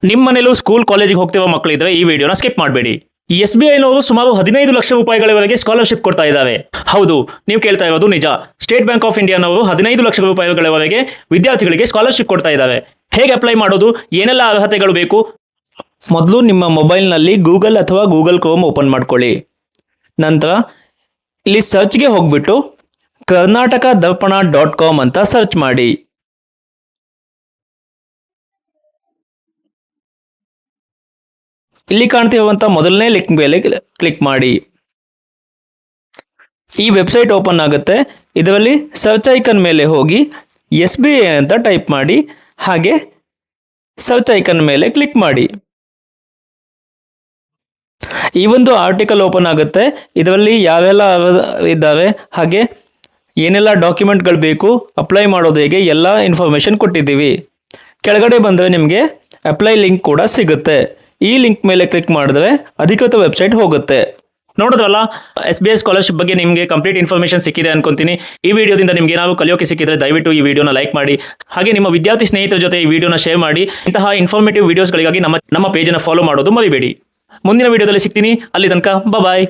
ನಿಮ್ಮ ಮನೇಲೂ ಸ್ಕೂಲ್ ಕಾಲೇಜಿಗೆ ಹೋಗ್ತಿರೋ ಮಕ್ಕಳಿದ್ರೆ ಈ ವಿಡಿಯೋನ ಸ್ಕಿಪ್ ಮಾಡಬೇಡಿ. SBI ಸುಮಾರು 15 ಲಕ್ಷ ರೂಪಾಯಿಗಳವರೆಗೆ ಸ್ಕಾಲರ್ಶಿಪ್ ಕೊಡ್ತಾ ಇದ್ದಾರೆ. ಹೌದು, ನೀವು ಕೇಳ್ತಾ ಇರೋದು ನಿಜ. ಸ್ಟೇಟ್ ಬ್ಯಾಂಕ್ ಆಫ್ ಇಂಡಿಯಾನವರು 15 ಲಕ್ಷ ರೂಪಾಯಿಗಳವರೆಗೆ ವಿದ್ಯಾರ್ಥಿಗಳಿಗೆ ಸ್ಕಾಲರ್ಶಿಪ್ ಕೊಡ್ತಾ ಇದ್ದಾರೆ. ಹೇಗೆ ಅಪ್ಲೈ ಮಾಡೋದು, ಏನೆಲ್ಲ ಅರ್ಹತೆಗಳು ಬೇಕು? ಮೊದಲು ನಿಮ್ಮ ಮೊಬೈಲ್ನಲ್ಲಿ ಗೂಗಲ್ ಅಥವಾ ಗೂಗಲ್ ಕ್ರೋಮ್ ಓಪನ್ ಮಾಡ್ಕೊಳ್ಳಿ. ನಂತರ ಇಲ್ಲಿ ಸರ್ಚ್ಗೆ ಹೋಗ್ಬಿಟ್ಟು karnatakadarpana.com ಅಂತ ಸರ್ಚ್ ಮಾಡಿ. ಇಲ್ಲಿ ಕಾಣ್ತಿರುವಂಥ ಮೊದಲನೇ ಲಿಂಕ್ ಮೇಲೆ ಕ್ಲಿಕ್ ಮಾಡಿ. ಈ ವೆಬ್ಸೈಟ್ ಓಪನ್ ಆಗುತ್ತೆ. ಇದರಲ್ಲಿ ಸರ್ಚ್ ಐಕನ್ ಮೇಲೆ ಹೋಗಿ SBI ಅಂತ ಟೈಪ್ ಮಾಡಿ, ಹಾಗೆ ಸರ್ಚ್ ಐಕನ್ ಮೇಲೆ ಕ್ಲಿಕ್ ಮಾಡಿ. ಈ ಒಂದು ಆರ್ಟಿಕಲ್ ಓಪನ್ ಆಗುತ್ತೆ. ಇದರಲ್ಲಿ ಯಾವೆಲ್ಲ ಇದ್ದಾವೆ, ಹಾಗೆ ಏನೆಲ್ಲ ಡಾಕ್ಯುಮೆಂಟ್ಗಳು ಬೇಕು, ಅಪ್ಲೈ ಮಾಡೋದು ಹೇಗೆ, ಎಲ್ಲ ಇನ್ಫಾರ್ಮೇಷನ್ ಕೊಟ್ಟಿದ್ದೀವಿ. ಕೆಳಗಡೆ ಬಂದರೆ ನಿಮಗೆ ಅಪ್ಲೈ ಲಿಂಕ್ ಕೂಡ ಸಿಗುತ್ತೆ. ಈ ಲಿಂಕ್ ಮೇಲೆ ಕ್ಲಿಕ್ ಮಾಡಿದ್ರೆ ಅಧಿಕೃತ ವೆಬ್ಸೈಟ್ ಹೋಗುತ್ತೆ. ನೋಡಿದ್ರಲ್ಲ, SBI ಸ್ಕಾಲರ್ಶಿಪ್ ಬಗ್ಗೆ ನಿಮಗೆ ಕಂಪ್ಲೀಟ್ ಇನ್ಫಾರ್ಮೇಷನ್ ಸಿಕ್ಕಿದೆ ಅನ್ಕೊಂತೀನಿ. ಈ ವಿಡಿಯೋದಿಂದ ನಿಮಗೆ ಏನಾದರೂ ಕಲಿಯೋಕೆ ಸಿಕ್ಕಿದ್ರೆ ದಯವಿಟ್ಟು ಈ ವಿಡಿಯೋನ ಲೈಕ್ ಮಾಡಿ, ಹಾಗೆ ನಿಮ್ಮ ವಿದ್ಯಾರ್ಥಿ ಸ್ನೇಹಿತರ ಜೊತೆ ಈ ವಿಡಿಯೋನ ಶೇರ್ ಮಾಡಿ. ಇಂತಹ ಇನ್ಫಾರ್ಮೇಟಿವ್ ವಿಡಿಯೋಸ್ಗಳಿಗಾಗಿ ನಮ್ಮ ಪೇಜನ್ನು ಫಾಲೋ ಮಾಡೋದು ಮರಿಬೇಡಿ. ಮುಂದಿನ ವಿಡಿಯೋದಲ್ಲಿ ಸಿಗ್ತೀನಿ. ಅಲ್ಲಿ ತನಕ ಬಾಯ್.